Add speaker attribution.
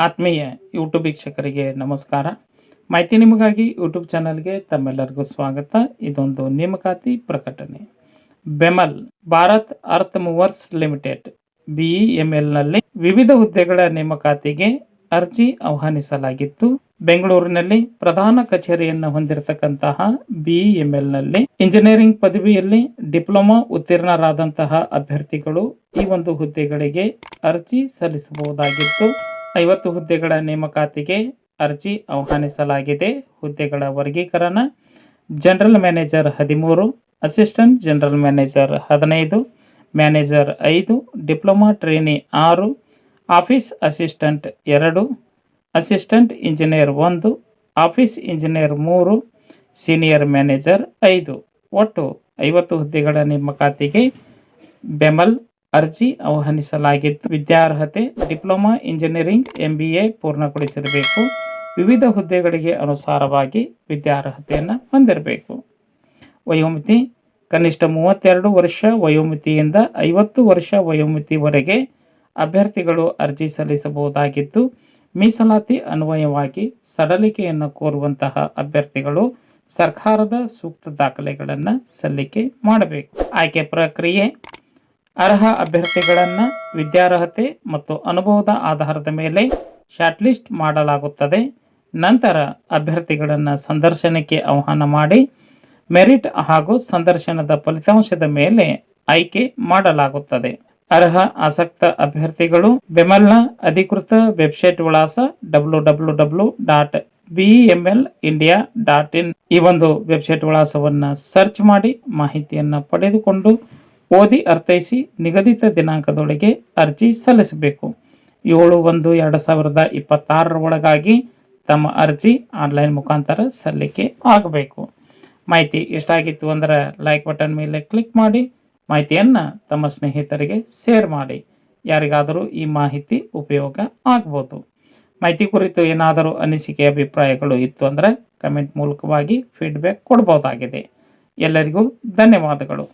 Speaker 1: ಆತ್ಮೀಯ ಯೂಟ್ಯೂಬ್ ವೀಕ್ಷಕರಿಗೆ ನಮಸ್ಕಾರ. ಮಾಹಿತಿ ನಿಮಗಾಗಿ ಯೂಟ್ಯೂಬ್ ಚಾನಲ್ಗೆ ತಮ್ಮೆಲ್ಲರಿಗೂ ಸ್ವಾಗತ. ಇದೊಂದು ನೇಮಕಾತಿ ಪ್ರಕಟಣೆ. BEML Bharat earth movers limited BEMLನಲ್ಲಿ ವಿವಿಧ ಹುದ್ದೆಗಳ ನೇಮಕಾತಿಗೆ ಅರ್ಜಿ ಆಹ್ವಾನಿಸಲಾಗಿತ್ತು. ಬೆಂಗಳೂರಿನಲ್ಲಿ ಪ್ರಧಾನ ಕಚೇರಿಯನ್ನು ಹೊಂದಿರತಕ್ಕಂತಹ BEMLನಲ್ಲಿ ಇಂಜಿನಿಯರಿಂಗ್ ಪದವಿಯಲ್ಲಿ ಡಿಪ್ಲೊಮಾ ಉತ್ತೀರ್ಣರಾದಂತಹ ಅಭ್ಯರ್ಥಿಗಳು ಈ ಒಂದು ಹುದ್ದೆಗಳಿಗೆ ಅರ್ಜಿ ಸಲ್ಲಿಸಬಹುದಾಗಿತ್ತು. 50 ಹುದ್ದೆಗಳ ನೇಮಕಾತಿಗೆ ಅರ್ಜಿ ಆಹ್ವಾನಿಸಲಾಗಿದೆ. ಹುದ್ದೆಗಳ ವರ್ಗೀಕರಣ: general manager 13, assistant general manager 15, manager 5, diploma trainee 6, office assistant 2, assistant engineer 1, office engineer 3, senior manager 5. ಒಟ್ಟು 50 ಹುದ್ದೆಗಳ ನೇಮಕಾತಿಗೆ ಬೆಮಲ್ ಅರ್ಜಿ ಆಹ್ವಾನಿಸಲಾಗಿತ್ತು. ವಿದ್ಯಾರ್ಹತೆ: ಡಿಪ್ಲೊಮಾ ಇಂಜಿನಿಯರಿಂಗ್ MBA ಪೂರ್ಣಗೊಳಿಸಿರಬೇಕು. ವಿವಿಧ ಹುದ್ದೆಗಳಿಗೆ ಅನುಸಾರವಾಗಿ ವಿದ್ಯಾರ್ಹತೆಯನ್ನು ಹೊಂದಿರಬೇಕು. ವಯೋಮಿತಿ: ಕನಿಷ್ಠ 32 ವರ್ಷ ವಯೋಮಿತಿಯಿಂದ 50 ವರ್ಷ ವಯೋಮಿತಿವರೆಗೆ ಅಭ್ಯರ್ಥಿಗಳು ಅರ್ಜಿ ಸಲ್ಲಿಸಬಹುದಾಗಿದ್ದು, ಮೀಸಲಾತಿ ಅನ್ವಯವಾಗಿ ಸಡಲಿಕೆಯನ್ನು ಕೋರುವಂತಹ ಅಭ್ಯರ್ಥಿಗಳು ಸರ್ಕಾರದ ಸೂಕ್ತ ದಾಖಲೆಗಳನ್ನು ಸಲ್ಲಿಕೆ ಮಾಡಬೇಕು. ಆಯ್ಕೆ ಪ್ರಕ್ರಿಯೆ: ಅರ್ಹ ಅಭ್ಯರ್ಥಿಗಳನ್ನು ವಿದ್ಯಾರ್ಹತೆ ಮತ್ತು ಅನುಭವದ ಆಧಾರದ ಮೇಲೆ ಶಾರ್ಟ್ ಲಿಸ್ಟ್ ಮಾಡಲಾಗುತ್ತದೆ. ನಂತರ ಅಭ್ಯರ್ಥಿಗಳನ್ನು ಸಂದರ್ಶನಕ್ಕೆ ಆಹ್ವಾನ ಮಾಡಿ ಮೆರಿಟ್ ಹಾಗೂ ಸಂದರ್ಶನದ ಫಲಿತಾಂಶದ ಮೇಲೆ ಆಯ್ಕೆ ಮಾಡಲಾಗುತ್ತದೆ. ಅರ್ಹ ಆಸಕ್ತ ಅಭ್ಯರ್ಥಿಗಳು ಬೆಮಲ್ನ ಅಧಿಕೃತ ವೆಬ್ಸೈಟ್ ವಿಳಾಸ www.bemelindia.in ಈ ಒಂದು ವೆಬ್ಸೈಟ್ ವಿಳಾಸವನ್ನು ಸರ್ಚ್ ಮಾಡಿ ಮಾಹಿತಿಯನ್ನು ಪಡೆದುಕೊಂಡು ಓದಿ ಅರ್ಥೈಸಿ ನಿಗದಿತ ದಿನಾಂಕದೊಳಗೆ ಅರ್ಜಿ ಸಲ್ಲಿಸಬೇಕು. 7/1/2026 ಒಳಗಾಗಿ ತಮ್ಮ ಅರ್ಜಿ ಆನ್ಲೈನ್ ಮುಖಾಂತರ ಸಲ್ಲಿಕೆ ಆಗಬೇಕು. ಮಾಹಿತಿ ಇಷ್ಟ ಆಗಿತ್ತು ಅಂದರೆ ಲೈಕ್ ಬಟನ್ ಮೇಲೆ ಕ್ಲಿಕ್ ಮಾಡಿ ಮಾಹಿತಿಯನ್ನು ತಮ್ಮ ಸ್ನೇಹಿತರಿಗೆ ಶೇರ್ ಮಾಡಿ. ಯಾರಿಗಾದರೂ ಈ ಮಾಹಿತಿ ಉಪಯೋಗ ಆಗ್ಬೋದು. ಮಾಹಿತಿ ಕುರಿತು ಏನಾದರೂ ಅನಿಸಿಕೆ ಅಭಿಪ್ರಾಯಗಳು ಇತ್ತು ಅಂದರೆ ಕಮೆಂಟ್ ಮೂಲಕವಾಗಿ ಫೀಡ್ಬ್ಯಾಕ್ ಕೊಡ್ಬೋದಾಗಿದೆ. ಎಲ್ಲರಿಗೂ ಧನ್ಯವಾದಗಳು.